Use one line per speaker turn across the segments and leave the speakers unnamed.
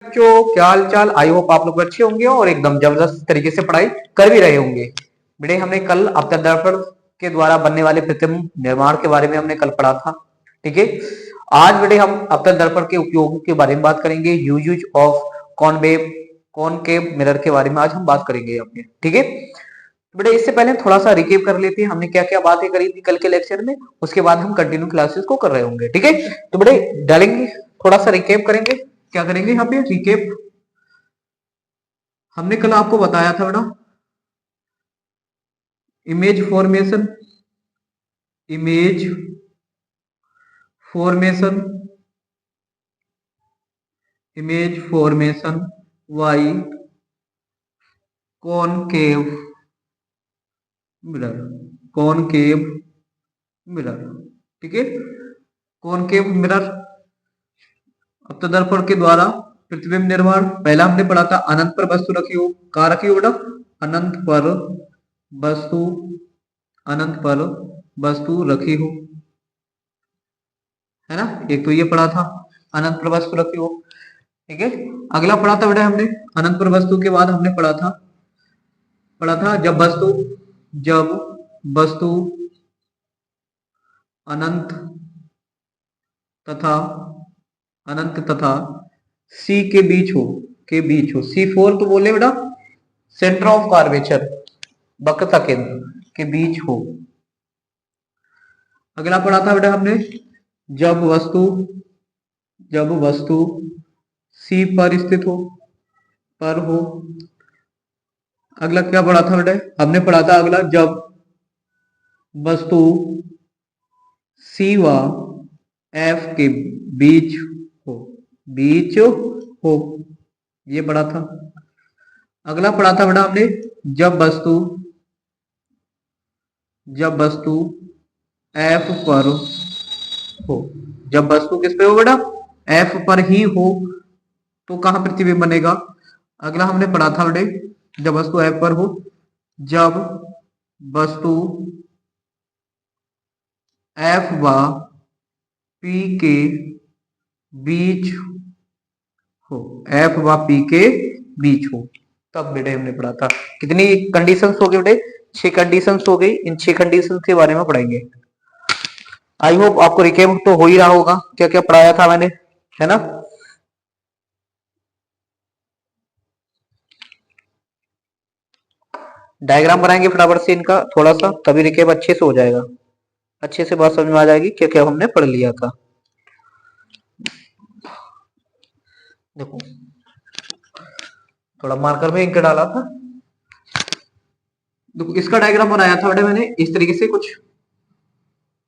बच्चों, क्या हाल चाल। आई होप आप लोग अच्छे होंगे और एकदम जबरदस्त तरीके से पढ़ाई कर भी रहे होंगे। बेटे हमने कल अपतन दर्पण के द्वारा बनने वाले प्रतिबिंब निर्माण के बारे में हमने कल पढ़ा था। ठीक है, आज बेटे हम अपतन दर्पण के उपयोगों के बारे में बात करेंगे। यूज ऑफ कॉनवेव कॉनकेव मिरर के बारे में आज हम बात करेंगे अपने। ठीक है, तो बेटे इससे पहले थोड़ा सा रिकेप कर लेते हैं हमने क्या क्या बातें करी थी कल के लेक्चर में, उसके बाद हम कंटिन्यू क्लासेस को कर रहे होंगे। ठीक है, तो बेटे डालेंगे, थोड़ा सा रिकेप करेंगे। क्या करेंगे यहाँ पे रिकेप। हमने कल आपको बताया था बेटा image formation, image formation, image formation by concave mirror, concave mirror. ठीक है, कॉनकेव मिरर अपतन दर्पण के द्वारा प्रतिबिंब निर्माण। पहला हमने पढ़ा था अनंत पर वस्तु रखी हो, कहाँ रखी हो बेटा, अनंत पर वस्तु, अनंत पर वस्तु रखी हो, है ना। एक तो ये पढ़ा था अनंत पर वस्तु रखी हो। ठीक है, अगला पढ़ा था बेटा हमने अनंत पर वस्तु के बाद हमने पढ़ा था जब वस्तु अनंत तथा सी के बीच हो, C4 तो बोले बेटा सेंटर ऑफ कार्वेचर, वक्रता केंद्र के बीच हो। अगला पढ़ा था बेटा हमने जब वस्तु C पर स्थित हो, पर हो। अगला क्या पढ़ा था बेटा, हमने पढ़ा था अगला जब वस्तु C व F के बीच हो, ये पढ़ा था। अगला पढ़ा था बेटा हमने जब वस्तु F पर हो, जब वस्तु किस पे हो बेटा, F पर ही हो, तो कहां प्रतिबिंब बनेगा। अगला हमने पढ़ा था बेटे जब वस्तु F पर हो, जब वस्तु F व P के बीच हो, F व P के बीच हो, तब बेटे हमने पढ़ा था। कितनी कंडीशंस हो गई बेटे, 6 कंडीशंस हो गई। इन 6 कंडीशंस के बारे में पढ़ेंगे। आई होप आपको रिकेप तो हो ही रहा होगा क्या क्या पढ़ाया था मैंने, है ना। डायग्राम बनाएंगे फटाफट से इनका थोड़ा सा, तभी रिकेप अच्छे से हो जाएगा, अच्छे से बात समझ में आ जाएगी क्या क्या हमने पढ़ लिया था। देखो थोड़ा मार्कर में इंक डाला था। देखो इसका डायग्राम बनाया था बेटा मैंने इस तरीके से, कुछ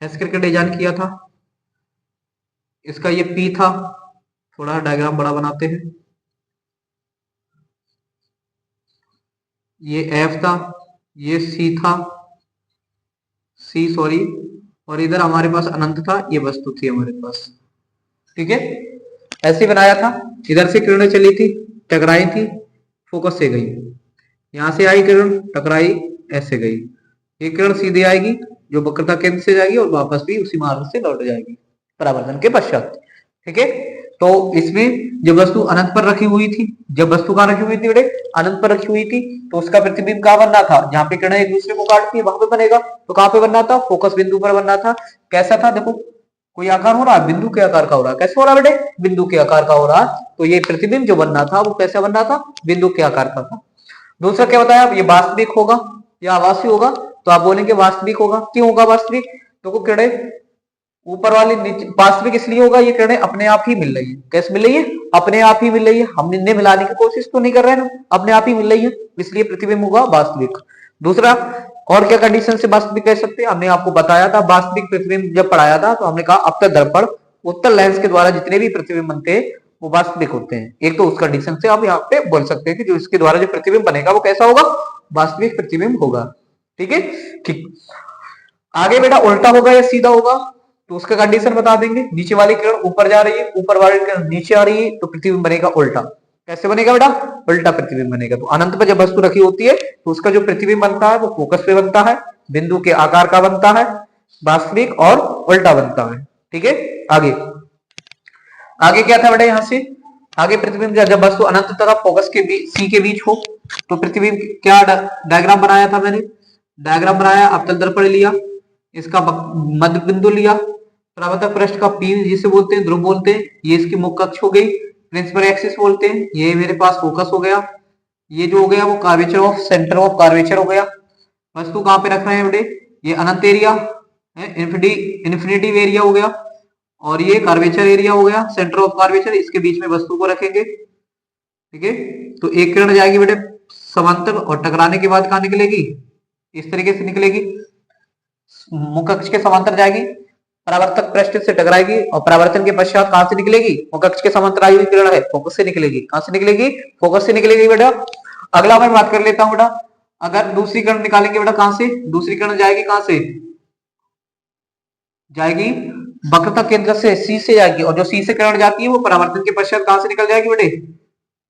ऐसे करके डिजाइन किया था। इसका ये P था, थोड़ा डायग्राम बड़ा बनाते हैं। ये F था, ये C था, सॉरी, और इधर हमारे पास अनंत था, ये वस्तु थी हमारे पास। ठीक है, ऐसे बनाया था। इधर से किरणें चली थी, टकराई थी, फोकस से गई, यहां से आई किरण, टकराई, ऐसे गई। ये किरण सीधे आएगी जो वक्रता केंद्र से जाएगी और वापस भी उसी मार्ग से लौट जाएगी परावर्तन के पश्चात। ठीक है, तो इसमें जब वस्तु अनंत पर रखी हुई थी, जब वस्तु कहां रखी हुई थी बेटे, अनंत पर रखी हुई थी, तो उसका प्रतिबिंब कहां बनना था, जहां पे किरणें एक दूसरे को काटती है वहां पे बनेगा। तो कहां पे बनना था, फोकस बिंदु पर बनना था। कैसा था, देखो कोई आकार हो रहा है, बिंदु के आकार का हो रहा है। कैसे हो रहा है बेटे, बिंदु के आकार का हो रहा है। तो ये प्रतिबिंब जो बनना था वो कैसा बनना था, बिंदु के आकार का था। दूसरा क्या बताया, ये वास्तविक होगा या आभासी होगा, तो आप बोलेंगे वास्तविक होगा। क्यों होगा वास्तविक, तो किरणें ऊपर वाली नीचे, वास्तविक इसलिए होगा ये किरणें अपने आप ही मिल रही है। कैसे मिल रही है, अपने आप ही मिल रही है, हमने मिलाने की कोशिश तो नहीं कर रहे हैं ना, अपने आप ही मिल रही है, इसलिए प्रतिबिंब होगा वास्तविक। दूसरा और क्या कंडीशन से वास्तविक कह सकते हैं, हमने आपको बताया था वास्तविक प्रतिबिंब जब पढ़ाया था, तो हमने कहा अपतन दर्पण उत्तल लेंस के द्वारा जितने भी प्रतिबिंब बनते हैं वो वास्तविक होते हैं। एक तो उस कंडीशन से आप यहाँ पे बोल सकते हैं कि जो इसके द्वारा जो प्रतिबिंब बनेगा वो कैसा होगा, वास्तविक प्रतिबिंब होगा। ठीक है, ठीक। आगे बेटा उल्टा होगा या सीधा होगा, तो उसका कंडीशन बता देंगे। नीचे वाली किरण ऊपर जा रही है, ऊपर वाली किरण नीचे आ रही है, तो प्रतिबिंब बनेगा उल्टा। कैसे बनेगा बेटा, उल्टा प्रतिबिंब बनेगा। तो अनंत पर जब वस्तु रखी होती है तो उसका जो प्रतिबिंब बनता है वो फोकस पे बनता है, बिंदु के आकार का बनता है, वास्तविक और उल्टा बनता है। ठीक है, आगे आगे क्या था बेटा, यहां से आगे प्रतिबिंब जब वस्तु अनंत तथा फोकस के बीच सी के बीच हो तो प्रतिबिंब क्या डायग्राम बनाया था मैंने, डायग्राम बनाया, अवतल दर्पण लिया, इसका मध्य बिंदु लिया, परावर्तक पृष्ठ का पी जिसे बोलते हैं, ध्रुव बोलते हैं, ये इसकी मुख्य अक्ष हो गई, प्रिंसिपल एक्सिस बोलते हैं, ये मेरे पास फोकस हो गया, ये जो हो गया वो curvature of centre of curvature हो गया। वस्तु कहां पे रख रहे हैं बेटे, ये अनंत एरिया है, इन्फिनिटिव एरिया हो गया, और ये कर्वेचर एरिया हो गया, सेंटर ऑफ कर्वेचर, इसके बीच में वस्तु को रखेंगे। ठीक है, तो एक किरण जाएगी बेटे समांतर और टकराने के बाद कहां निकलेगी, इस तरीके से निकलेगी, मुख्य अक्ष के समांतर जाएगी, परावर्तक पृष्ठ से टकराएगी और परावर्तन के पश्चात कहां से निकलेगी, मुख्य अक्ष के समांतर आई हुई किरण है, फोकस से निकलेगी। कहां से निकलेगी, फोकस से निकलेगी बेटा। अगला मैं बात कर लेता हूं बेटा, अगर दूसरी किरण निकालेंगे बेटा, कहां से दूसरी किरण जाएगी, कहां से जाएगी, वक्रता केंद्र से सी से जाएगी, और जो सी से किरण जाती है वो परावर्तन के पश्चात कहां से निकल जाएगी बेटे,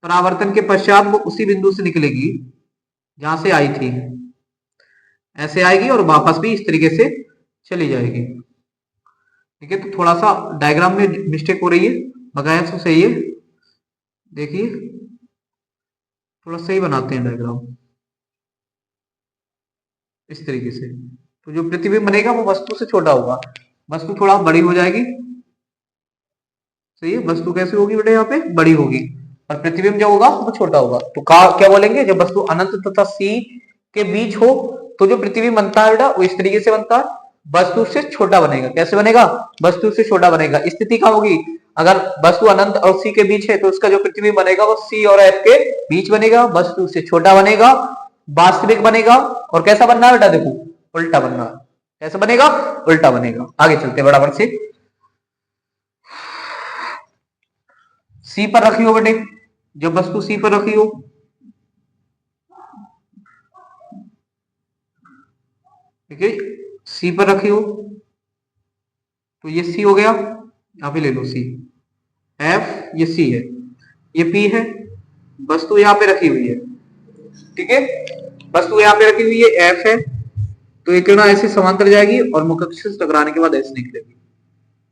परावर्तन के पश्चात वो उसी बिंदु से निकलेगी जहां से आई थी, ऐसे आएगी और वापस भी इस तरीके से चली जाएगी। ठीक है, तो थोड़ा सा डायग्राम में मिस्टेक हो रही है, बकाया तो सही है, देखिए थोड़ा सही बनाते हैं डायग्राम इस तरीके से। तो जो प्रतिबिंब बनेगा वो वस्तु से छोटा होगा, वस्तु थोड़ा बड़ी हो जाएगी, सही है, वस्तु कैसे होगी बेटा, यहाँ पे बड़ी होगी, और प्रतिबिंब जो होगा वो छोटा होगा। तो क्या बोलेंगे, जब वस्तु अनंत तथा सी के बीच हो तो जो प्रतिबिंब बनता है बेटा वो इस तरीके से बनता है, वस्तु से छोटा बनेगा। कैसे बनेगा, वस्तु से छोटा बनेगा। स्थिति क्या होगी, अगर वस्तु अनंत और सी के बीच है तो उसका जो प्रतिबिंब बनेगा वो सी और एफ के बीच बनेगा, वस्तु से छोटा बनेगा, वास्तविक बनेगा। और कैसा बनना है बेटा, देखो उल्टा बनना है, कैसा बनेगा, उल्टा बनेगा। आगे चलते बराबर से, सी पर रखी हो बेटे, जब वस्तु सी पर रखी हो, ठीक है, सी पर रखी हो तो ये सी हो गया, यहां पे ले लो सी, एफ ये सी है, ये पी है, वस्तु यहां पे रखी हुई है, ठीक है, वस्तु यहां पे रखी हुई है, एफ है, तो एक किरण ऐसे समांतर जाएगी और मुख्य अक्ष से टकराने के बाद ऐसे निकलेगी,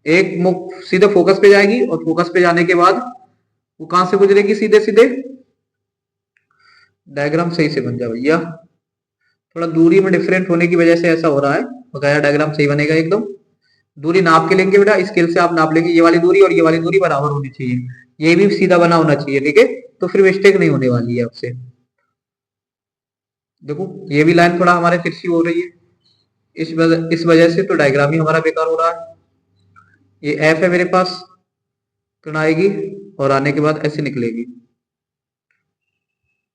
एक मुख सीधे फोकस पे जाएगी और फोकस पे जाने के बाद वो कहां से गुजरेगी, सीधे सीधे, डायग्राम सही से बन जाए भैया, थोड़ा दूरी में डिफरेंट होने की वजह से ऐसा हो रहा है, बकाया डायग्राम सही बनेगा एकदम। दूरी नाप के लेंगे बेटा, स्केल से आप नाप लेंगे, ये वाली दूरी और ये वाली दूरी बराबर होनी चाहिए, ये भी सीधा बना होना चाहिए, ठीक है, तो फिर मिस्टेक नहीं होने वाली है आपसे। देखो ये भी लाइन थोड़ा हमारे तिरछी हो रही है, इस वजह से तो डायग्राम ही हमारा बेकार हो रहा है। ये एफ है मेरे पास, किरण आएगी और आने के बाद ऐसे निकलेगी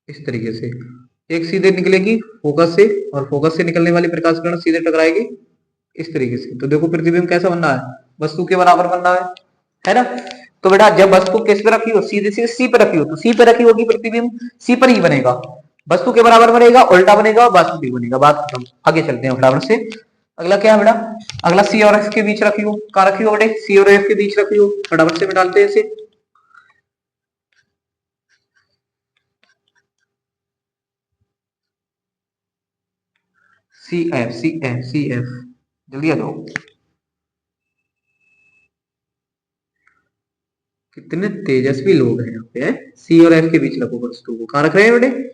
इस तरीके से, एक सीधे निकलेगी फोकस से, और फोकस से निकलने वाली प्रकाश किरण सीधे टकराएगी इस तरीके से। तो देखो प्रतिबिंब कैसा बनना है, वस्तु के बराबर बनना है ना। तो बेटा जब वस्तु किस पे रखी हो, सीधे सीधे सी पे रखी हो, तो सी पे रखी होगी, प्रतिबिंब सी पर ही बनेगा, वस्तु के बराबर बनेगा, उल्टा बनेगा, वास्तविक बनेगा, बात खत्म। आगे चलते हैं फटाफट से। अगला क्या है बेटा, अगला सी और एफ के बीच रखी हो, कहां रखी हो बेटे, सी और एफ के बीच रखी हो, फटाफट से डालते हैं इसे। C F C F C F, जल्दी आ जाओ, कितने तेजस्वी लोग हैं यहाँ पे। सी और एफ के बीच रखो वस्तु को, कहां रख रहे हैं बेटे,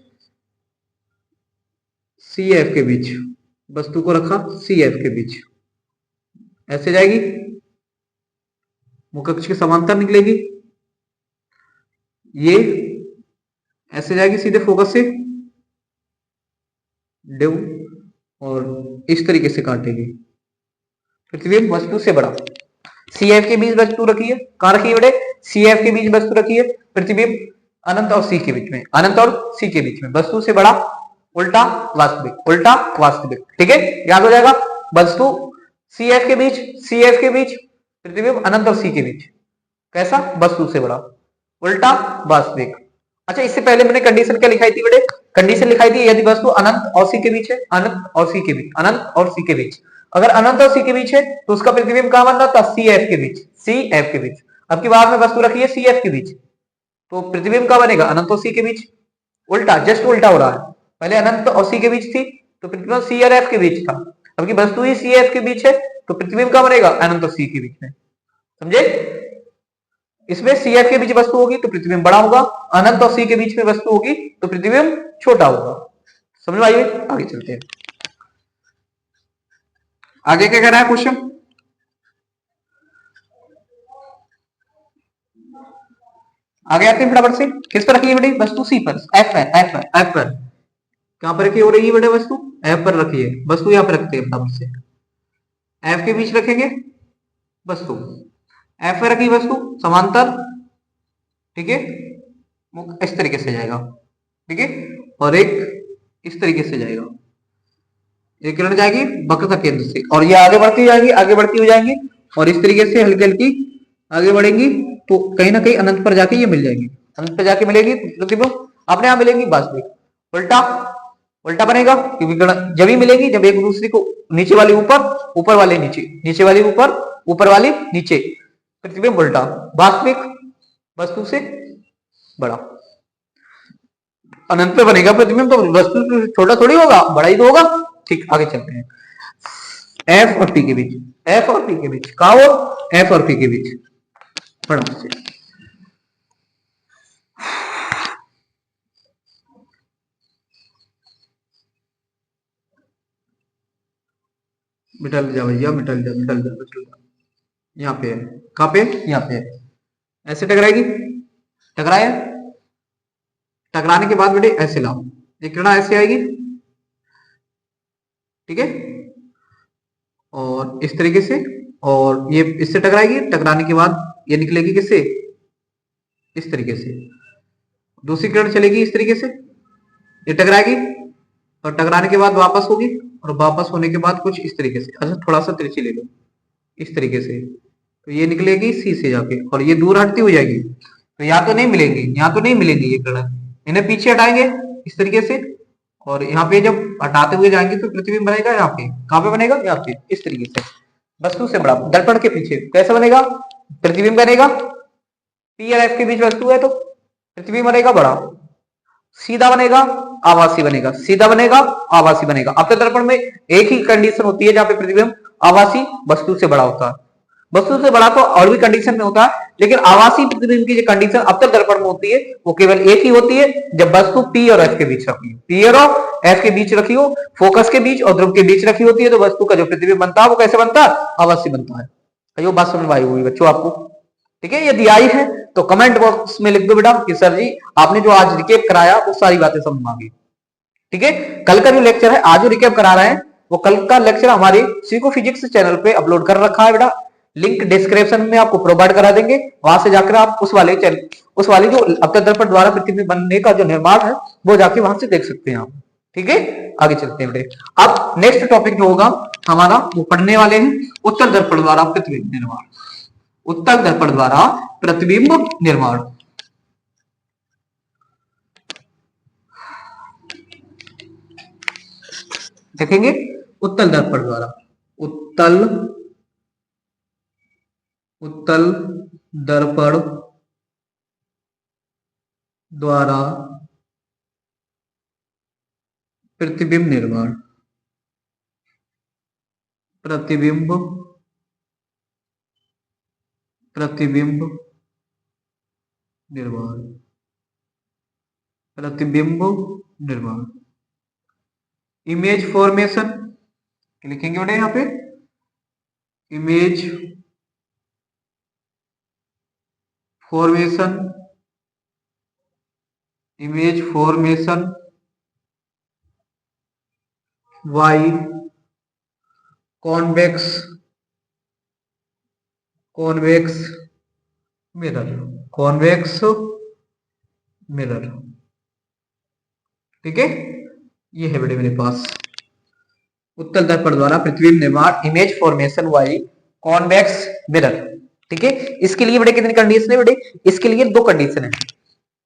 सी एफ के बीच, वस्तु को रखा सी एफ के बीच, ऐसे जाएगी, मुख्य अक्ष के समांतर निकलेगी, ये ऐसे जाएगी सीधे फोकस से डेव, और इस तरीके से काटेगी, प्रतिबिंब वस्तु से बड़ा। सी एफ के बीच वस्तु रखी है, कहां रखी है बेटे, सी एफ के बीच वस्तु रखी है, प्रतिबिंब अनंत और सी के बीच में, अनंत और सी के बीच में, वस्तु से बड़ा, उल्टा वास्तविक, उल्टा वास्तविक, ठीक है, याद हो जाएगा। वस्तु सी एफ के बीच, सी एफ के बीच, प्रतिबिंब अनंत और सी के बीच, कैसा, वस्तु से बड़ा, उल्टा वास्तविक। अच्छा इससे पहले मैंने कंडीशन क्या लिखाई थी बेटे, कंडीशन लिखाई थी यदि वस्तु अनंत और सी के बीच है, अनंत और सी के बीच, अनंत और सी के बीच, अगर अनंत और सी के बीच है तो उसका प्रतिबिंब कहां बनना था, सी एफ के बीच, सी एफ के बीच। अब की बार में वस्तु रखी है सी एफ के बीच, तो प्रतिबिंब कहां बनेगा, अनंत और सी के बीच, उल्टा, जस्ट उल्टा हो रहा है, पहले अनंत और सी के बीच थी तो प्रतिबिंब सी और एफ के बीच था, अब की वस्तु ही सी एफ के बीच है तो प्रतिबिंब कहां बनेगा, अनंत और सी के बीच में, समझे। इसमें सी एफ के बीच वस्तु होगी तो प्रतिबिंब बड़ा होगा, अनंत और सी के बीच में वस्तु होगी तो प्रतिबिंब छोटा होगा। समझ में आइए, आगे चलते हैं। आगे क्या कह रहा है क्वेश्चन, आगे आते हैं फटाफट से। किस पर रखी है बेटे वस्तु, सी पर, एफ पर, एफ पर, एफ पर कहां पर रखी हो रही है बेटे वस्तु, एफ पर रखी है वस्तु, यहां पर रखते हैं फटाफट से, एफ के बीच रखेंगे वस्तु, एफ पर रखी वस्तु समांतर, ठीक है, इस तरीके से जाएगा, ठीक है, और एक इस तरीके से जाएगा, एक किरण जाएगी वक्र का केंद्र से, और ये आगे बढ़ती जाएंगी, आगे बढ़ती हो जाएंगी, और इस तरीके से हल्की हल्की आगे बढ़ेंगी, तो कहीं ना कहीं अनंत पर जाके ये मिल जाएगी, अनंत पर जाके मिलेगी प्रतिबिंब अपने यहां मिलेंगी वास्तविक, उल्टा उल्टा बनेगा, क्योंकि जब ही मिलेगी जब एक दूसरे को, नीचे वाली ऊपर, ऊपर वाले नीचे, नीचे वाली ऊपर, ऊपर वाली नीचे, प्रतिबिंब उल्टा, वास्तविक वस्तु से बड़ा, अनंत पे बनेगा प्रतिबिंब, तो वस्तु छोटा थोड़ी होगा, बड़ा ही तो होगा। ठीक, आगे चलते हैं, एफ और पी के बीच, एफ और पी के बीच का, और एफ और पी के बीच फटाफट से, मिटल जा भैया, मिटल जा, मिटल जा, मिटल जा, यहाँ पे है, कहाँ पे, यहाँ पे है, ऐसे टकराएगी, टकराए, टकराने के बाद बेटे ऐसे लाओ, एक किरण ऐसे आएगी, ठीक है, और इस तरीके से, और ये इससे टकराएगी, टकराने के बाद ये निकलेगी किससे, इस तरीके से, दूसरी किरण चलेगी इस तरीके से, ये टकराएगी, और टकराने के बाद वापस होगी, और वापस होने के बाद कुछ इस तरीके से, अच्छा थोड़ा सा तिरछी ले लो, इस तरीके से, तो ये निकलेगी सी से जाके, और ये दूर हटती हो जाएगी, तो यहाँ तो नहीं मिलेंगी, यहाँ तो नहीं मिलेंगी ये किरण, इन्हें पीछे हटाएंगे इस तरीके से, और यहाँ पे जब हटाते हुए जाएंगे तो प्रतिबिंब बनेगा यहाँ पे, कहाँ पे बनेगा, यहाँ पे, इस तरीके से, वस्तु से बड़ा, दर्पण के पीछे कैसे बनेगा, प्रतिबिंब बनेगा, पी और एफ के बीच वस्तु है तो प्रतिबिंब बनेगा बड़ा, सीधा बनेगा, आभासी बनेगा, सीधा बनेगा, आभासी बनेगा। अब दर्पण में एक ही कंडीशन होती है जहां पे प्रतिबिंब आभासी वस्तु से बड़ा होता है, वस्तु से बड़ा तो और भी कंडीशन में होता है, लेकिन आभासी प्रतिबिंब की जो कंडीशन अवतल दर्पण में होती है वो केवल एक ही होती है जब वस्तु पी और एफ के बीच रखी हो, पी और एफ के बीच रखी हो, फोकस के बीच और ध्रुव के बीच रखी होती है, तो वस्तु का जो प्रतिबिंब बनता है वो कैसे बनता है, आभासी बनता है। ये बात समझ में आई होगी बच्चों आपको, ठीक है, यदि आई है तो कमेंट बॉक्स में लिख दो बेटा कि सर जी आपने जो आज रिकेप कराया वो सारी बातें समझ में आ गई, ठीक है। कल का जो लेक्चर है, आज जो रिकेप करा रहे हैं वो कल का लेक्चर हमारे सीको फिजिक्स चैनल पे अपलोड कर रखा है बेटा, लिंक डिस्क्रिप्शन में आपको प्रोवाइड करा देंगे, वहां से जाकर आप उस वाले जो अवतल दर्पण द्वारा प्रतिबिंब बनने का जो निर्माण है वो जाके वहां से देख सकते हैं आप, ठीक है। आगे चलते हैं बेटे, अब नेक्स्ट टॉपिक जो होगा हमारा वो पढ़ने वाले हैं उत्तल दर्पण द्वारा प्रतिबिंब निर्माण, उत्तल दर्पण द्वारा प्रतिबिंब निर्माण, देखेंगे उत्तल दर्पण द्वारा, उत्तल उत्तल दर्पण द्वारा प्रतिबिंब निर्माण, प्रतिबिंब प्रतिबिंब निर्माण, प्रतिबिंब निर्माण, इमेज फॉर्मेशन लिखेंगे बेटे यहाँ पे, image formation, image formation by convex, convex mirror, convex mirror, ठीक है, ये है बेटे मेरे पास उत्तल दर्पण द्वारा प्रतिबिंब निर्माण, image formation by convex mirror, ठीक है। इसके लिए बेटे कितनी कंडीशन है बेटे, इसके लिए दो कंडीशन है,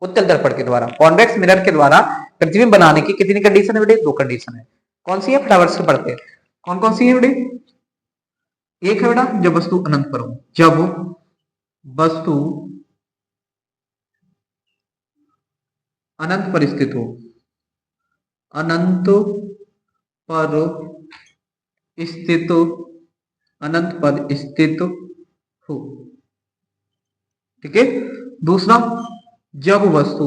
उत्तल दर्पण के द्वारा कॉन्वेक्स मिरर के द्वारा प्रतिबिंब बनाने की कितनी कंडीशन है बेटे, दो कंडीशन है, कौन सी है फटाफट से पढ़ते हैं, कौन कौन सी है बेटे, एक है बेटा जब वस्तु अनंत पर हो, जब वस्तु अनंत पर स्थित हो, अनंत पर स्थित, अनंत पर स्थित हो, ठीक है। दूसरा, जब वस्तु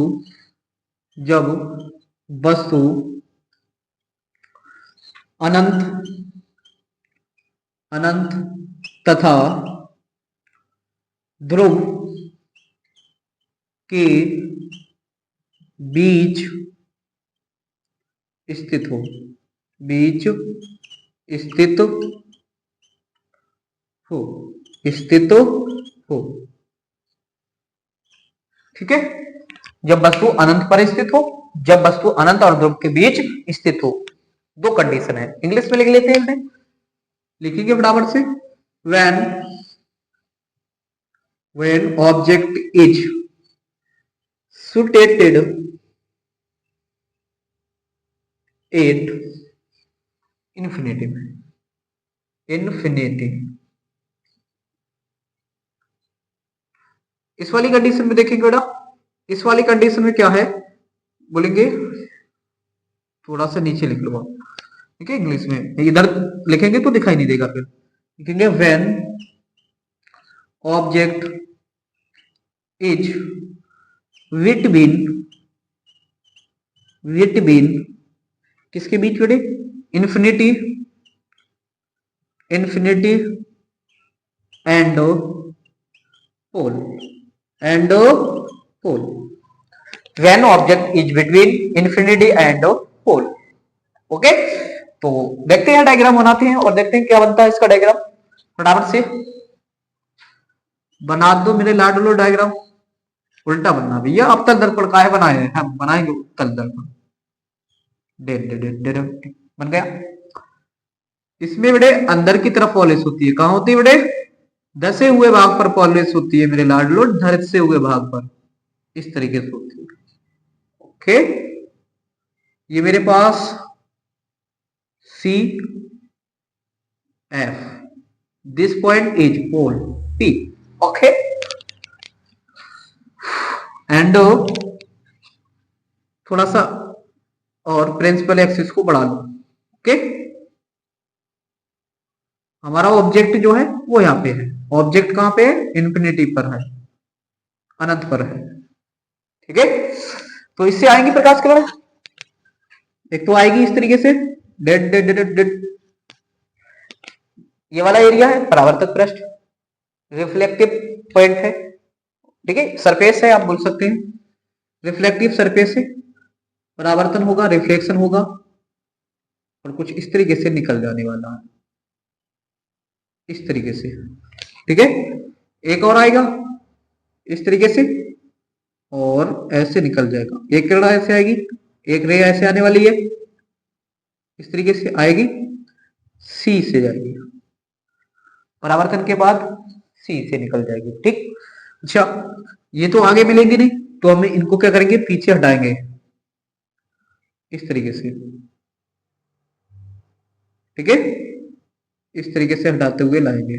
अनंत तथा ध्रुव के बीच स्थित हो, स्थित हो, ठीक है। जब वस्तु अनंत पर स्थित हो, जब वस्तु अनंत और ध्रुव के बीच स्थित हो, दो कंडीशन है। इंग्लिश में लिख लेते हैं, लिखेंगे फटाफट से। when object is situated at infinitive, इस वाली कंडीशन में देखेंगे बेटा, इस वाली कंडीशन में क्या है बोलेंगे, थोड़ा सा नीचे लिख लो, ठीक है। इंग्लिश में इधर लिखेंगे तो दिखाई नहीं देगा, फिर लिखेंगे व्हेन ऑब्जेक्ट इज बिटवीन किसके बीच बेटे, infinity and pole, when object is between infinity and pole. Okay, तो देखते हैं डायग्राम बनाते हैं और देखते हैं क्या बनता है इसका डायग्राम। फटाफट से बना दो मेरे लाडलो डायग्राम। उल्टा बनना भैया, अब तक दर्पण का है बनाए हैं, हम बनाएंगे उत्तल दर्पण। बन गया। इसमें बेटे अंदर की तरफ पॉलिश होती है, कहां होती है बेटे, धसे हुए भाग पर पॉलिश होती है मेरे लाडलो, धसे हुए भाग पर इस तरीके से होती है। ओके, ये मेरे पास C F, this point is pole P. Okay, and थोड़ा सा और प्रिंसिपल एक्सिस को बढ़ा लो। ओके, हमारा ऑब्जेक्ट जो है वो यहां पे है, ऑब्जेक्ट कहां पे है, इन्फिनिटी पर है, अनंत पर है, ठीक है। तो इससे आएंगी प्रकाश किरण, एक तो आएगी इस तरीके से, डेड डेड डेड डेड, ये वाला एरिया है परावर्तक पृष्ठ, रिफ्लेक्टिव पॉइंट है, ठीक है, सरफेस है आप बोल सकते हैं, रिफ्लेक्टिव सरफेस है, परावर्तन होगा, रिफ्लेक्शन होगा, और कुछ इस तरीके से निकल जाने वाला है, इस तरीके से, ठीक है। एक और आएगा इस तरीके से और ऐसे निकल जाएगा, एक किरण ऐसे आएगी, एक रे ऐसे आने वाली है, इस तरीके से आएगी, सी से जाएगी, परावर्तन के बाद सी से निकल जाएगी, ठीक। अच्छा, ये तो आगे मिलेंगे नहीं, तो हम इनको क्या करेंगे, पीछे हटाएंगे इस तरीके से, ठीक है, इस तरीके से हटाते हुए लाएंगे।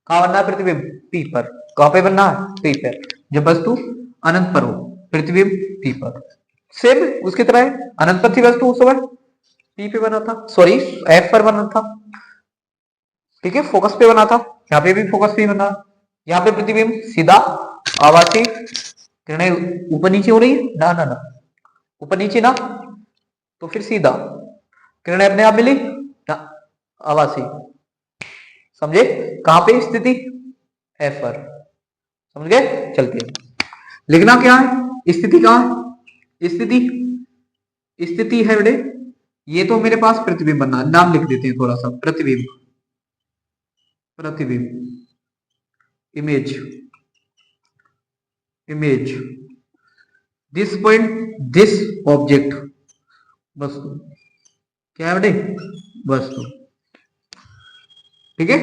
कहां बनना है प्रतिबिंब, पी पर। कहां पे बनना है, पी पर, जब वस्तु अनंत पर हो, प्रतिबिंब पी पर। सेम उसकी तरह है, अनंत पर थी वस्तु उस समय, पी पे बना था, सॉरी एफ पर बना था, ठीक है, फोकस पे बना था, यहाँ पे भी फोकस पे बना, यहाँ पे प्रतिबिंब सीधा आवासी किरणें ऊपर नीचे हो रही है ना, ना ना ऊपर नीचे ना, तो फिर सीधा किरणें अपने आप मिली ना, आवासी, समझे, कहां पे स्थिति, एफ पर, समझ गए। चलते हैं, लिखना क्या है, स्थिति कहां है, स्थिति है बेटे, ये तो मेरे पास प्रतिबिंब बनना, नाम लिख देते हैं थोड़ा सा, प्रतिबिंब, image, this point, this object, वस्तु, क्या है बेटे, वस्तु, ठीक है।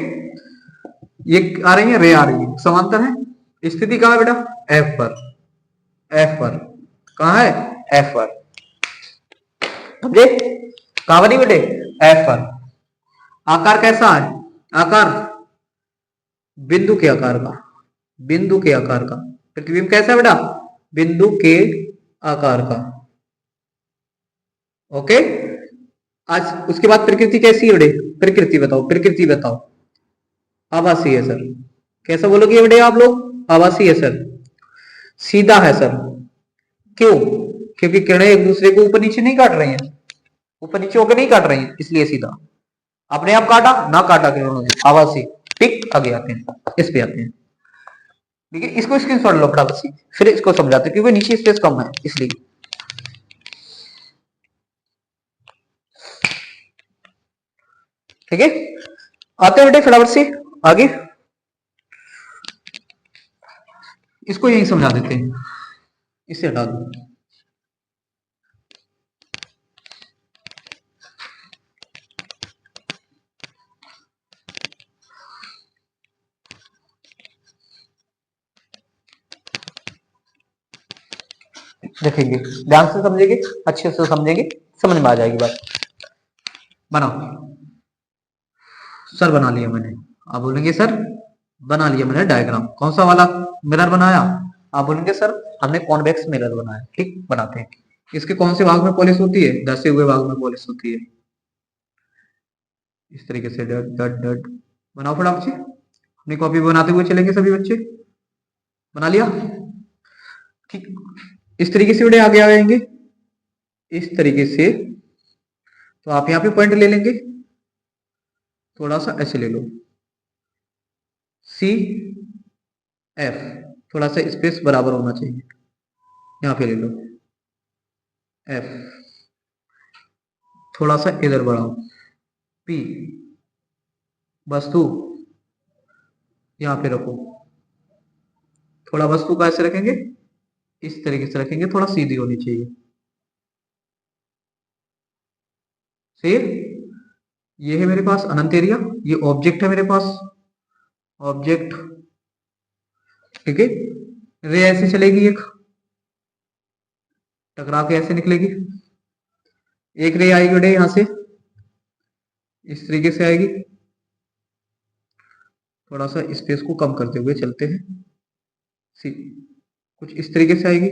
ये आ रही है, रे आ रही है, समांतर है, स्थिति कहां है बेटा, एफ पर, कहां है, एफ पर, समझे, कहां बनी बेटे, एफ पर। आकार कैसा है, आकार बिंदु के आकार का, प्रतिबिंब कैसा है बेटा, बिंदु के आकार का। ओके, आज उसके बाद प्रकृति कैसी है बेटे, प्रकृति बताओ, आभासी है सर, कैसा बोलोगे बेटे आप लोग, आवासी है सर, सीधा है सर। क्यों? क्योंकि किरणें एक दूसरे को ऊपर नीचे नहीं काट रही हैं, ऊपर नीचे होकर नहीं काट रही हैं, इसलिए सीधा। अपने आप काटा ना काटा किरणों ने, आवासी। ठीक, आगे आते हैं, इस पे आते हैं। ठीक है, इसको स्क्रीनशॉट लो फटाफट से, फिर इसको समझाते हैं, क्योंकि नीचे स्पेस कम है इसलिए। ठीक है, आते हैं बेटे फटाफट से आगे, इसको यही समझा देते हैं, इसे हटा दो। देखेंगे, ध्यान से समझेंगे, अच्छे से समझेंगे, समझ में आ जाएगी बात। बनाओ सर, बना लिया मैंने। आप बोलेंगे सर बना लिया मैंने डायग्राम, कौन सा वाला मिरर बनाया? आप बोलेंगे सर हमने कॉन्वेक्स मिरर बनाया। ठीक, बनाते हैं। इसके कौन से भाग में पॉलिश होती है? धसे हुए भाग में पॉलिश होती है। इस तरीके से डट डट डट बनाओ फटाफट से, अपनी कॉपी बनाते हुए चलेंगे सभी बच्चे। बना लिया? ठीक, इस तरीके से बेटे आगे आएंगे, इस तरीके से। तो आप यहाँ पे पॉइंट ले लेंगे, थोड़ा सा ऐसे ले लो, सी एफ, थोड़ा सा स्पेस बराबर होना चाहिए, यहाँ पे ले लो एफ, थोड़ा सा इधर बढ़ाओ, पी, वस्तु यहाँ पे रखो, थोड़ा वस्तु का ऐसे रखेंगे, इस तरीके से रखेंगे, थोड़ा सीधी होनी चाहिए। फिर ये है मेरे पास अनंत एरिया, ये ऑब्जेक्ट है मेरे पास, ऑब्जेक्ट। ठीक है, रे ऐसे चलेगी, एक टकरा के ऐसे निकलेगी, एक रे आएगी बेटे यहां से, इस तरीके से आएगी, थोड़ा सा स्पेस को कम करते हुए चलते हैं, कुछ इस तरीके से आएगी,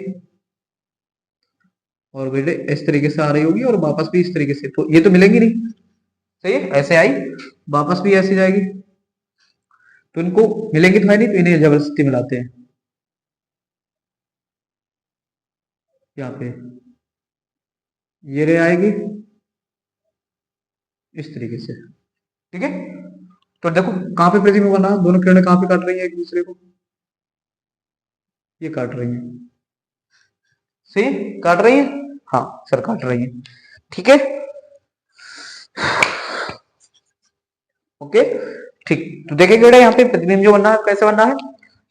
और बेटे इस तरीके से आ रही होगी, और वापस भी इस तरीके से, तो ये तो मिलेंगी नहीं, सही है, ऐसे आई, वापस भी ऐसे जाएगी, तो इनको मिलेंगी तो है नहीं, तो इन्हें जबरदस्ती मिलाते हैं यहाँ पे, ये रे आएगी इस तरीके से। ठीक है, तो देखो कहां पे प्रतिबिंब बना, दोनों किरणें कहां पे काट रही हैं एक दूसरे को, ये काट रही हैं, सही काट रही है, हाँ सर काट रही है। ठीक है, ओके, ठीक। तो देखेंगे बेटा यहाँ पे प्रतिबिंब जो बनना है कैसे बनना है,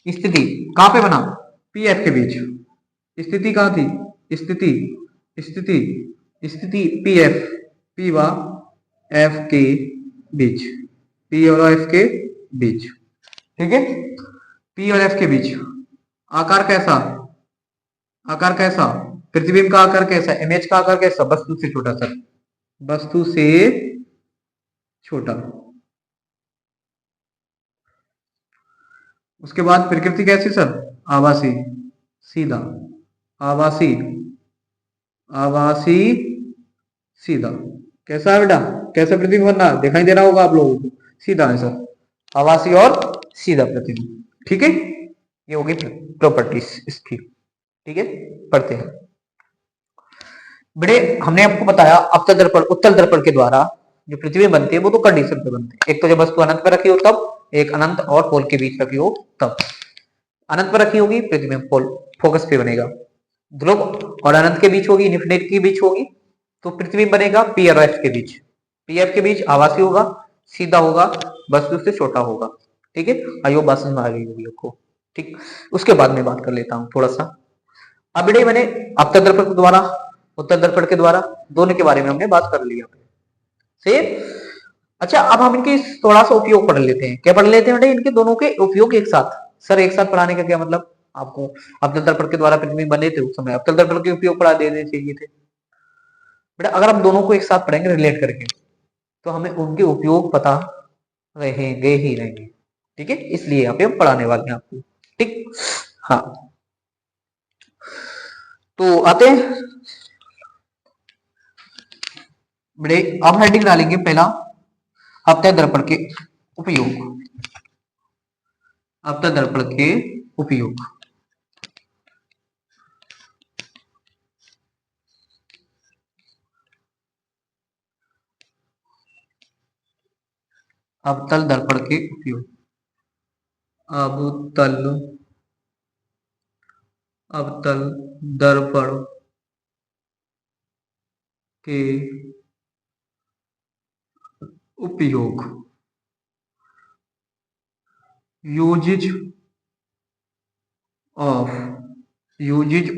स्थिति कहां पे बना, पी एफ के बीच, स्थिति कहां थी, स्थिति स्थिति स्थिति पी एफ, पी व एफ के बीच, पी और एफ के बीच। ठीक है, पी और एफ के बीच, आकार कैसा, आकार कैसा, प्रतिबिंब का आकार कैसा, इमेज का आकार कैसा, वस्तु से छोटा सर, वस्तु से छोटा। उसके बाद प्रकृति कैसी सर, आवासी, सीधा, आवासी, आवासी सीधा। कैसा है बेटा, कैसा प्रतिबिंब बनना है, दिखाई दे रहा होगा आप लोगों को, सीधा है सर, आवासी और सीधा प्रतिबिंब। ठीक है, ये होगी प्रॉपर्टीज इसकी। ठीक है, पढ़ते हैं बेटे। हमने आपको बताया अवतल दर्पण उत्तल दर्पण के द्वारा जो प्रतिबिंब बनती है वो तो कंडीशन पे बनती है, एक तो जब वस्तु अनंत पे रखी हो तब, एक अनंत और पोल के बीच रखी हो तब। अनंत पर रखी होगी प्रतिबिंब पोल फोकस पे बनेगा, ध्रुव और अनंत के बीच होगी, इन्फिनिटी के बीच होगी, तो प्रतिबिंब बनेगा पी और एफ के बीच, पी एफ के बीच आवासी होगा, सीधा होगा, वस्तु से छोटा होगा। ठीक है, आयो बात समझ में आ गई होगी आपको। ठीक, उसके बाद में बात कर लेता हूँ थोड़ा सा। अब बेटे मैंने अवतल दर्पण के द्वारा उत्तल दर्पण के द्वारा दोनों के बारे में हमने बात कर लिया, सही। अच्छा, अब हम इनके थोड़ा सा उपयोग पढ़ लेते हैं, क्या पढ़ लेते हैं बेटे, इनके दोनों के उपयोग एक साथ। सर एक साथ पढ़ाने का क्या मतलब, आपको अवतल दर्पण के द्वारा प्रतिबिंब बने थे उस समय अवतल दर्पण के उपयोग पढ़ा देने चाहिए थे बेटा। अगर हम दोनों को एक साथ पढ़ेंगे रिलेट करके, तो हमें उनके उपयोग पता रहेंगे ही रहेंगे। ठीक है, इसलिए यहाँ पे हम पढ़ाने वाले हैं आपको। ठीक, हाँ, तो आते हैं बेटे, अब हेडिंग डालेंगे पहला, अवतल दर्पण के उपयोग, अवतल दर्पण के उपयोग। अवतल दर्पण के उपयोग। अवतल अवतल दर्पण के उपयोग। Uses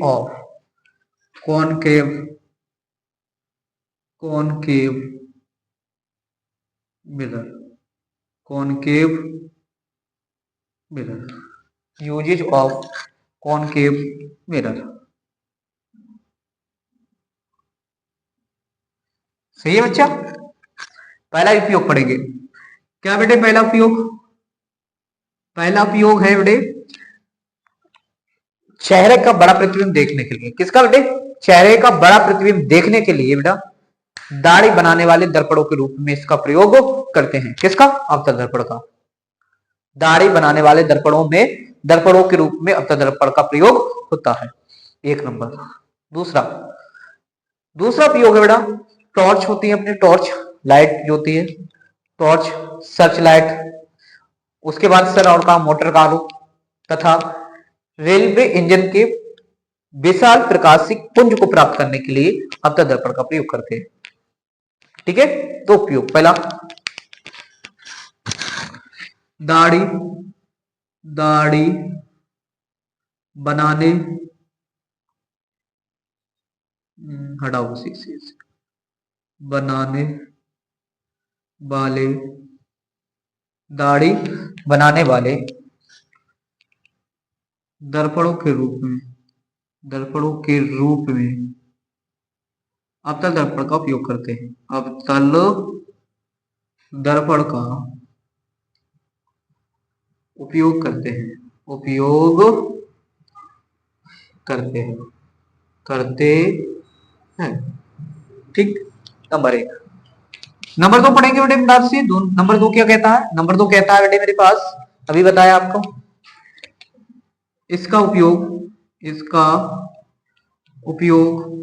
of concave mirror. Uses of concave mirror. सही है बच्चा। पहला उपयोग पढ़ेंगे। क्या बेटे पहला उपयोग? पहला उपयोग है बेटे चेहरे का बड़ा प्रतिबिंब देखने के लिए। किसका बेटे? चेहरे का बड़ा प्रतिबिंब देखने के लिए बेटा दाढ़ी बनाने वाले दर्पणों के रूप में इसका प्रयोग करते हैं। किसका? अवतल दर्पण का। दाढ़ी बनाने वाले दर्पणों के रूप में अवतल दर्पण का प्रयोग होता है। एक नंबर। दूसरा प्रयोग है बेटा टॉर्च होती है अपनी, टॉर्च लाइट जो होती है, टॉर्च सर्च लाइट, उसके बाद सर का मोटर कारों तथा रेलवे इंजन के विशाल प्रकाशिक पुंज को प्राप्त करने के लिए अवतल दर्पण का प्रयोग करते हैं। ठीक है। तो उपयोग पहला दाढ़ी बनाने बनाने वाले दाढ़ी बनाने वाले दर्पणों के रूप में अवतल दर्पण का उपयोग करते हैं। अवतल दर्पण का उपयोग करते हैं। ठीक। नंबर 1। नंबर 2 पढ़ेंगे बेटे विस्तार से। नंबर 2 क्या कहता है? नंबर 2 कहता है बेटे मेरे पास अभी बताया आपको, इसका उपयोग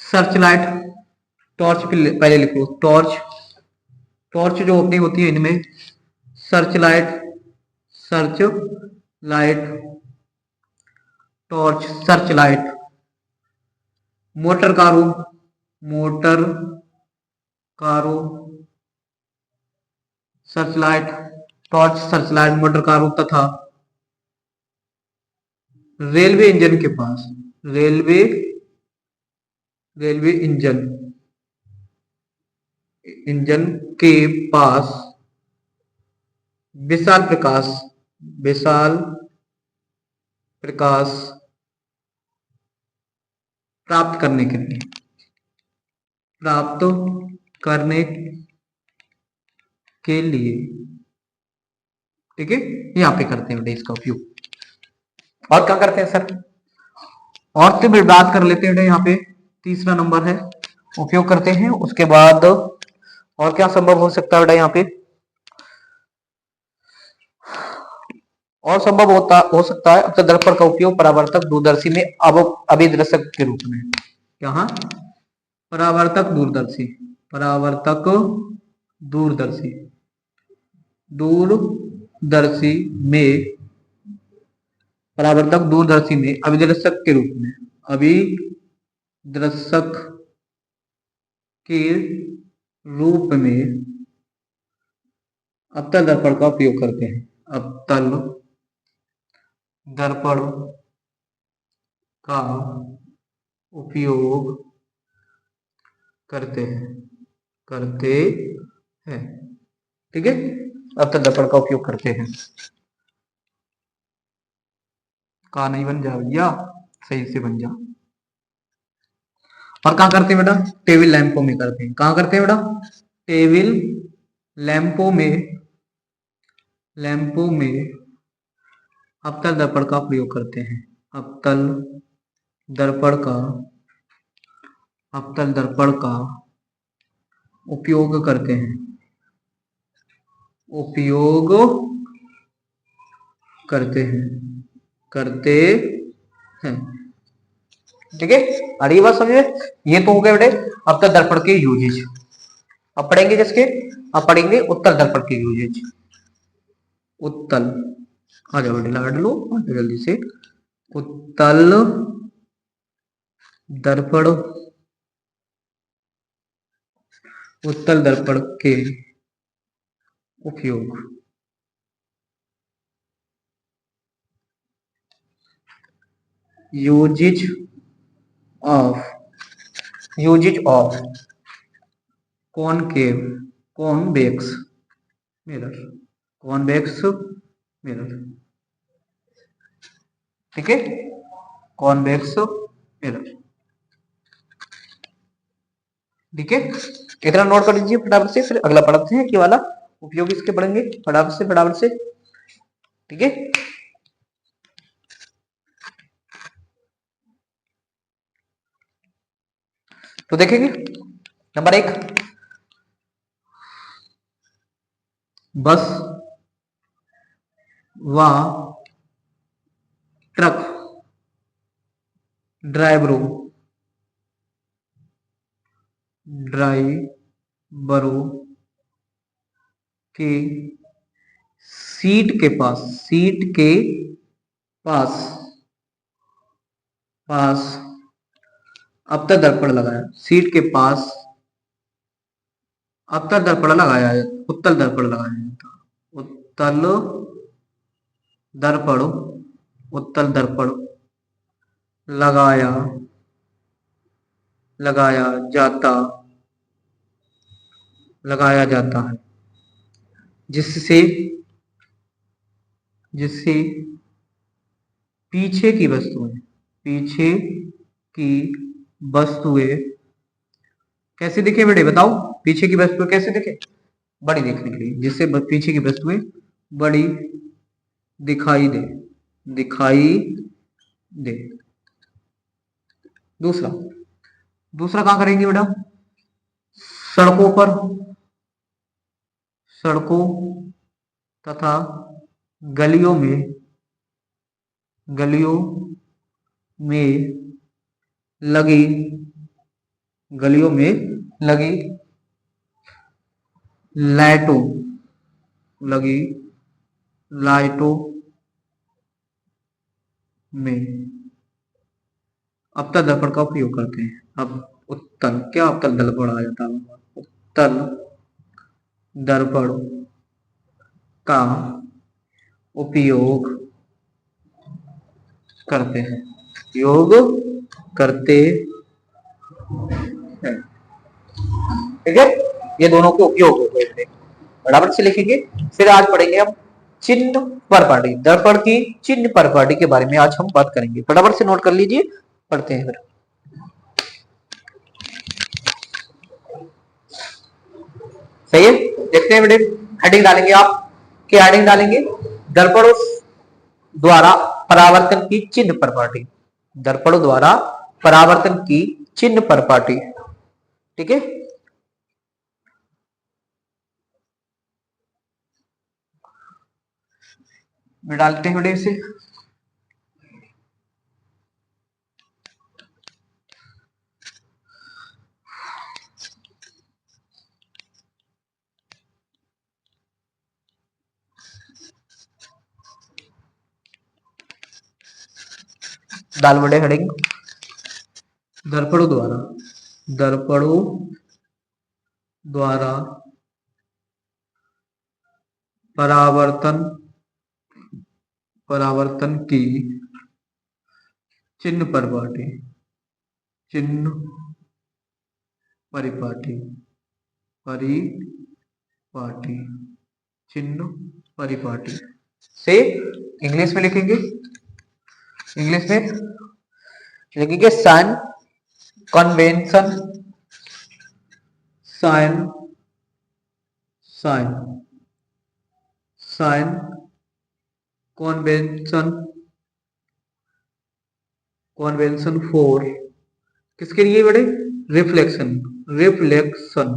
सर्च लाइट, टॉर्च पहले लिखो, टॉर्च जो अपनी होती है इनमें search light, torch search light, motor कारों search light, torch search light, motor कारों तथा रेलवे इंजन के पास इंजन के पास विशाल प्रकाश प्राप्त करने के लिए ठीक है यहाँ पे करते हैं बेटे इसका उपयोग। और क्या करते हैं सर? और तो बात कर लेते हैं यहाँ पे। तीसरा नंबर है उपयोग करते हैं। उसके बाद और क्या संभव हो सकता है बेटा यहाँ पे? और संभव हो सकता है अवतल दर्पण का उपयोग परावर्तक दूरदर्शी में अभिदर्शक के रूप में। यहाँ परावर्तक दूरदर्शी में अभिदर्शक के रूप में अवतल दर्पण का उपयोग करते हैं। अवतल दर्पण का उपयोग करते हैं। ठीक है। अवतल दर्पण का उपयोग करते हैं। का नहीं बन जा भैया, सही से बन जा। और कहाँ करते हैं बेटा? टेबल लैंपों में करते हैं। कहाँ करते हैं बेटा? टेबल लैंपों में अवतल दर्पण का प्रयोग करते हैं। अवतल दर्पण का उपयोग करते हैं। करते हैं, करते हैं। ठीक है, अरे बात समझे, ये तो हो गए बेटे अब तक दर्पण के यूजेज। अब पढ़ेंगे जिसके, अब पढ़ेंगे उत्तल दर्पण के यूजेज। उत्तल, आ जाओ बेटे लगा लो जल्दी से। उत्तल दर्पण, उत्तल दर्पण के उपयोग। Uses of, uses of concave, convex mirror, convex mirror. ठीक है, कॉन्वेक्स मिरर। ठीक है, इतना नोट कर लीजिए फटाफट से, फिर अगला पढ़ते हैं कि वाला उपयोग इसके पढ़ेंगे फटाफट से फटाफट से। ठीक है, तो देखेंगे नंबर 1, बस व ट्रक ड्राइवरों, ड्राइवरों के सीट के पास, सीट के पास, पास अब तक दर्पण लगाया, सीट के पास अब तक दर्पण लगाया है, उत्तल दर्पण लगाया था, उत्तल दर्पण, उत्तल दर्पण लगाया, लगाया जाता, लगाया जाता है, जिससे, जिससे पीछे की वस्तुएं, पीछे की वस्तुएं कैसे दिखे बेटे बताओ, पीछे की वस्तुएं कैसे दिखे, बड़ी देखने के लिए, जिससे पीछे की वस्तुएं बड़ी दिखाई दे, दिखाई दे। दूसरा, दूसरा कहां करेंगे बेटा, सड़कों पर, सड़कों तथा गलियों में, गलियों में लगी, गलियों में लगी लाइटों, लगी लाइटों में अवतल दर्पण का उपयोग करते हैं। अब उत्तल, क्या अवतल दर्पण आ जाता है, उत्तल दर्पण का उपयोग करते हैं, योग करते हैं। ठीक है, ये दोनों के उपयोग हो गए, बराबर से लिखेंगे। फिर आज पढ़ेंगे हम चिन्ह परपाटी, दर्पण की चिन्ह परपाटी के बारे में आज हम बात करेंगे, फटाफट से नोट कर लीजिए, पढ़ते हैं फिर। सही है, देखते हैं बेटे, हेडिंग डालेंगे आप, क्या हेडिंग डालेंगे, दर्पण द्वारा परावर्तन की चिन्ह परपाटी, दर्पण द्वारा परावर्तन की चिन्ह परपाटी। ठीक है, डालते हैं बेटे इसे, डाल बड़े हेडिंग, दर्पणों द्वारा, दर्पणों द्वारा परावर्तन, परावर्तन की चिन्ह परिपाटी, चिन्ह परिपाटी, परिपाटी, चिन्ह परिपाटी से इंग्लिश में लिखेंगे, इंग्लिश में लिखेंगे sign convention, sign, sign, sign convention, convention for, किसके लिए बड़े, रिफ्लेक्शन, रिफ्लेक्शन,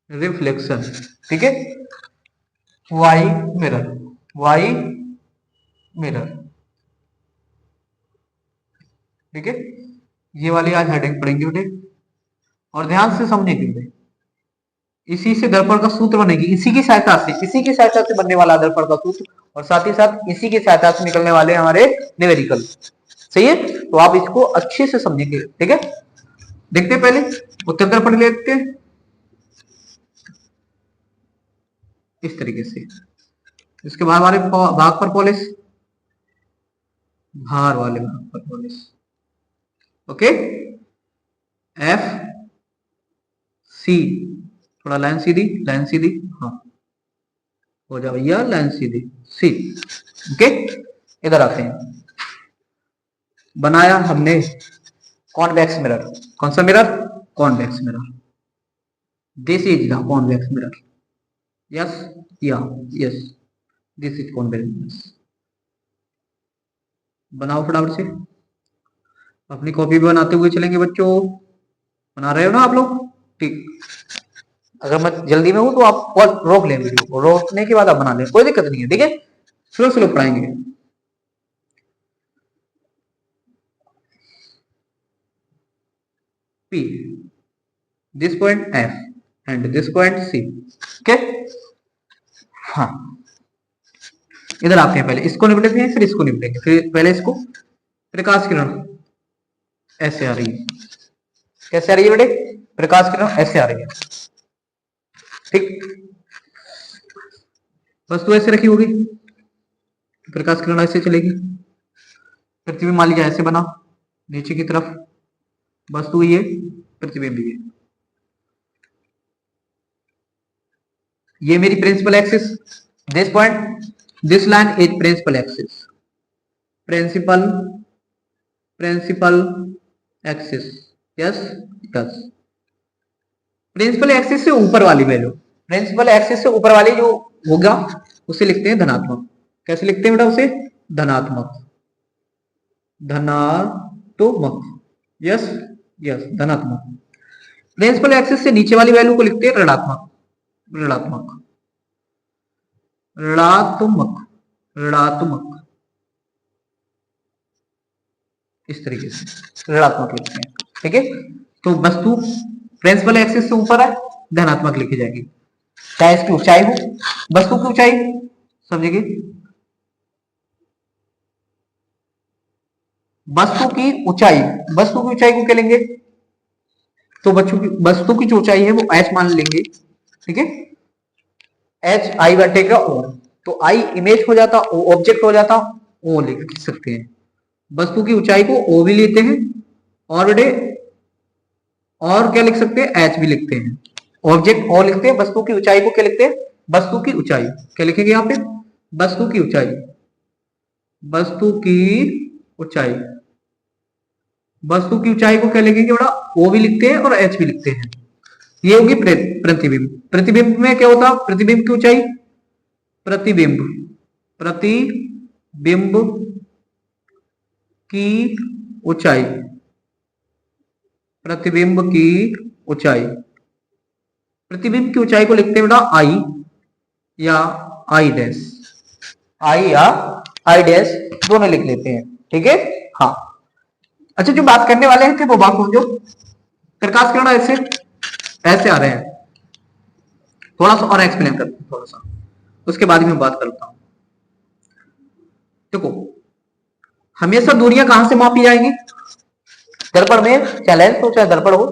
रिफ्लेक्शन। ठीक है, वाई मिरर, वाई मिरर। ठीक है, ये वाली आज हेडिंग पढ़ेंगे बेटे, और ध्यान से समझेंगे बेटे। इसी से दर्पण का सूत्र बनेगी, इसी की सहायता से बनने वाला दर्पण का सूत्र, और साथ ही साथ इसी की सहायता से निकलने वाले हमारे न्यूमेरिकल। सही है, तो आप इसको अच्छे से समझेंगे। ठीक है, देखते हैं पहले उत्तर दर्पण लेते हैं इस तरीके से। इसके बाद वाले भाग पर पॉलिश, भार वाले भाग पर पॉलिश। ओके, एफ सी, थोड़ा लाइन सीधी, हाँ हो जाओ भैया, लाइन सीधी सी। ओके, इधर आते हैं। बनाया हमने कॉन्वेक्स मिरर। कौन सा mirror? Convex mirror. This is the convex mirror. Yes, yeah yes, this is convex mirror. बनाओ फटाफट से, अपनी कॉपी भी बनाते हुए चलेंगे बच्चों। बना रहे हो ना आप लोग? ठीक, अगर मैं जल्दी में हूं तो आप रोक लें वीडियो को, रोकने के बाद आप बना लें, कोई दिक्कत नहीं है। ठीक है, स्लो पढ़ाएंगे। P, this point F and this point C. Okay? हाँ, इधर आते हैं, पहले इसको निपटते हैं फिर इसको निपटेंगे। फिर पहले इसको, प्रकाश किरण ऐसे आ रही है। कैसे आ रही है बेटे? प्रकाश किरण ऐसे आ रही है। ठीक, वस्तु ऐसे रखी होगी, प्रकाश किरण ऐसे चलेगी। प्रतिबिंब मान लीजिए ऐसे बना नीचे की तरफ, वस्तु ये, प्रतिबिंब ये मेरी principal axis. This point, this line is principal axis. Principal axis, yes yes. Principal axis से ऊपर वाली वैल्यू, प्रिंसिपल एक्सिस से ऊपर वाली जो होगा उसे लिखते हैं धनात्मक। कैसे लिखते हैं बेटा उसे? धनात्मक, धनात्मक, यस यस, धनात्मक। प्रिंसिपल एक्सिस से नीचे वाली वैल्यू को लिखते हैं ऋणात्मक, ऋणात्मक, ऋणात्मक, ऋणात्मक, इस तरीके से ऋणात्मक लिखते हैं। ठीक है, तो वस्तु प्रिंसिपल एक्सिस से ऊपर है, धनात्मक लिखी जाएगी। चाहे इसकी ऊंचाई हो, वस्तु की ऊंचाई समझेगी, वस्तु की ऊंचाई, वस्तु की ऊंचाई को क्या लेंगे? तो वस्तु की जो ऊंचाई है वो h मान लेंगे। ठीक है, h आई बैठेगा ओ, तो आई इमेज हो जाता, ओ ऑब्जेक्ट हो जाता, ओ लिख सकते हैं। वस्तु की ऊंचाई को ओ भी लेते हैं, और बेटे और क्या लिख सकते हैं? h भी लिखते हैं। ऑब्जेक्ट ओ लिखते हैं, वस्तु की ऊंचाई को क्या लिखते हैं? वस्तु की ऊंचाई। क्या लिखेंगे यहाँ पे? वस्तु की ऊंचाई, वस्तु की ऊंचाई। वस्तु की ऊंचाई को क्या लिखेंगे बेटा? ओ भी लिखते हैं और एच भी लिखते हैं। ये होगी प्रतिबिंब। प्रतिबिंब में क्या होता? प्रतिबिंब की ऊंचाई, प्रतिबिंब, प्रतिबिंब की ऊंचाई, प्रतिबिंब की ऊंचाई। प्रतिबिंब की ऊंचाई को लिखते हैं बेटा आई या आई डैश, आई या आई डैश दोनों लिख लेते हैं। ठीक है, हाँ। अच्छा, जो बात करने वाले थे वो बात समझो। प्रकाश किरण ऐसे ऐसे आ रहे हैं, थोड़ा सा और एक्सप्लेन करते हैं, थोड़ा सा उसके बाद में बात करता हूं। देखो, हमेशा दूरियां कहां से मापी जाएंगी? दर्पण में, चाहे लेंस हो चाहे दर्पण हो।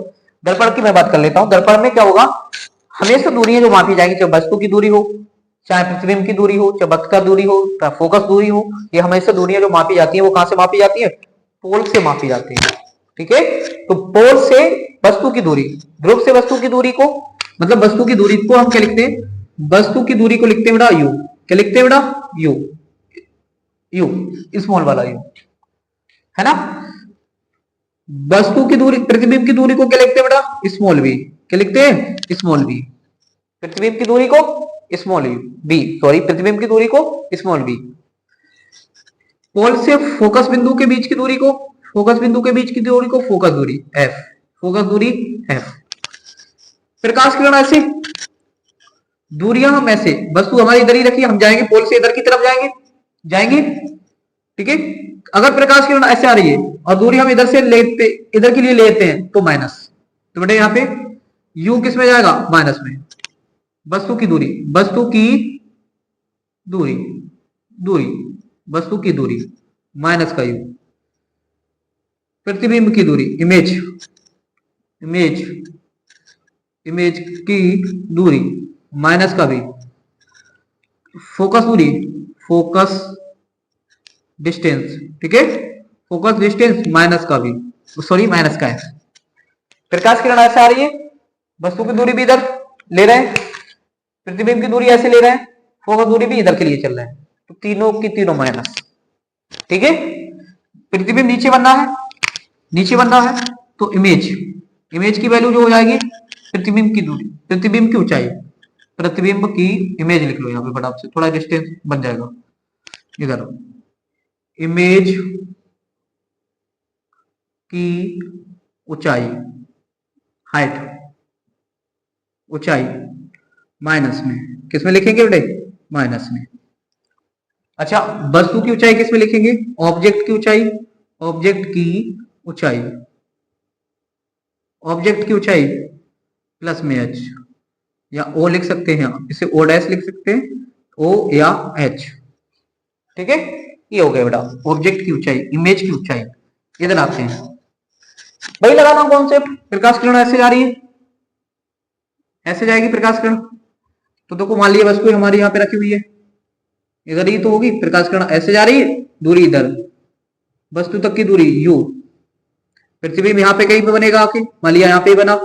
दर्पण की मैं बात कर लेता हूं। दर्पण में क्या होगा? हमेशा दूरियां जो मापी जाएंगी, चाहे वस्तु की दूरी हो, चाहे प्रतिबिंब की दूरी हो, चाहे वक्र का दूरी हो, चाहे फोकस दूरी हो, ये हमेशा दूरियां जो मापी जाती है वो कहां से मापी जाती है? पोल से मापी जाती है। ठीक है, तो पोल से वस्तु की दूरी, ध्रुव से वस्तु की दूरी को, मतलब वस्तु की दूरी को हम क्या लिखते हैं? वस्तु की दूरी को लिखते हैं बेटा यू। क्या लिखते हैं बेटा? यू, यू स्मॉल वाला यू, है ना। वस्तु की दूरी, प्रतिबिंब की दूरी को क्या लिखते हैं बेटा? Small V. क्या लिखते हैं? Small V. प्रतिबिंब की दूरी को स्मॉल बी, सॉरी, प्रतिबिंब की दूरी को स्मॉल बी। पोल से फोकस बिंदु के बीच की दूरी को, फोकस बिंदु के बीच की दूरी को फोकस दूरी एफ, फोकस दूरी एफ। प्रकाश किरण ऐसे, दूरियां हम ऐसे, वस्तु हमारी इधर ही रखी, हम जाएंगे पोल से इधर की तरफ जाएंगे, जाएंगे ठीक है। अगर प्रकाश किरण ऐसे आ रही है और दूरी हम इधर से लेते, इधर के लिए लेते हैं तो माइनस, तो बेटे यहाँ पे u किस में जाएगा, माइनस में। वस्तु की दूरी, वस्तु की दूरी, दूरी, वस्तु की दूरी माइनस का u, प्रतिबिंब की दूरी, इमेज, इमेज, इमेज की दूरी माइनस का v, फोकस दूरी, फोकस डिस्टेंस, ठीक है, फोकस डिस्टेंस माइनस का v, सॉरी माइनस का है। प्रकाश किरण ऐसे आ रही है, वस्तु की दूरी भी इधर ले रहे हैं, प्रतिबिंब की दूरी ऐसे ले रहे हैं, फोकस दूरी भी इधर के लिए चल रहा है, तो तीनों की तीनों माइनस, ठीक है। प्रतिबिंब नीचे बनना है, नीचे बनना है तो इमेज, इमेज की वैल्यू जो हो जाएगी प्रतिबिंब की दूरी, प्रतिबिंब की ऊंचाई, प्रतिबिंब की इमेज लिख लो यहाँ पे फटाफट से, थोड़ा डिस्टेंस बन जाएगा इधर, इमेज की ऊंचाई, हाइट, ऊंचाई माइनस में, किसमें लिखेंगे बेटे, माइनस में। अच्छा, वस्तु की ऊंचाई किसमें लिखेंगे, ऑब्जेक्ट की ऊंचाई, ऑब्जेक्ट की ऊंचाई, ऑब्जेक्ट की ऊंचाई प्लस में h, या o लिख सकते हैं, इसे o डैश लिख सकते हैं, o या h, ठीक है। ये हो गया बेटा ऑब्जेक्ट की ऊंचाई, इमेज की ऊंचाई। इधर आते हैं, वही लगाना कॉन्सेप्ट, प्रकाश किरण ऐसे जा रही है, ऐसे जाएगी प्रकाश किरण, तो देखो मान लिया वस्तु हमारी यहाँ पे रखी हुई है, इधर ही तो होगी, प्रकाश किरण ऐसे जा रही है, दूरी इधर, वस्तु तक की दूरी u, प्रतिबिंब यहाँ पे कहीं पे बनेगा आके, मान लिया यहाँ पे ही बना,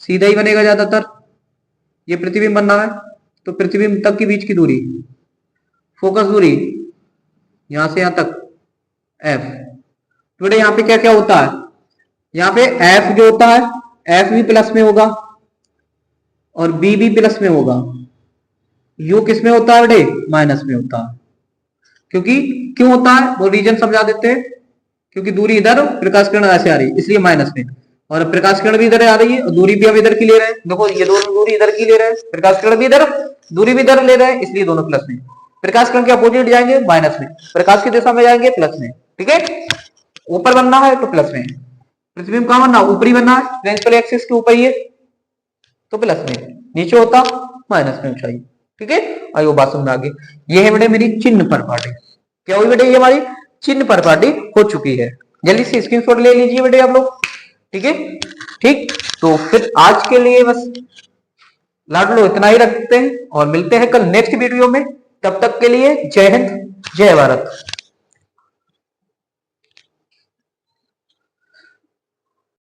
सीधा ही बनेगा ज्यादातर, ये प्रतिबिंब बन रहा है, तो प्रतिबिंब तक के बीच की दूरी, फोकस दूरी यहां से यहां तक f। तो बेटे यहाँ पे क्या क्या होता है, यहाँ पे f जो होता है, f भी प्लस में होगा और b भी प्लस में होगा, u किस में होता है बेटे, माइनस में होता है। क्योंकि क्यों होता है वो रीजन समझा देते हैं, क्योंकि दूरी इधर, प्रकाश किरण ऐसे आ रही है इसलिए माइनस में, और प्रकाश किरण भी इधर आ रही है और दूरी भी हम इधर की ले रहे हैं, देखो ये दोनों दूरी इधर की ले रहे हैं, प्रकाश किरण भी इधर, दूरी भी इधर ले रहे हैं, इसलिए दोनों प्लस में। प्रकाश किरण के अपोजिट जाएंगे माइनस में, प्रकाश की दिशा में जाएंगे प्लस में, ठीक है। ऊपर बनना है तो प्लस में, प्रतिबिंब कहां बनना, ऊपरी बनना है, प्रिंसिपल एक्सिस के ऊपर ही तो प्लस में, नीचे होता माइनस में ऊंचाई, ठीक है। आइए बात समझ में आगे। ये है बेटे मेरी चिन्ह पर पार्टी, क्या हुई बेटे, ये हमारी चिन्ह पर पार्टी हो चुकी है, जल्दी से स्क्रीनशॉट ले लीजिए बेटे आप लोग, ठीक है। ठीक, तो फिर आज के लिए बस लाडलो इतना ही रखते हैं और मिलते हैं कल नेक्स्ट वीडियो में, तब तक के लिए जय हिंद जय भारत।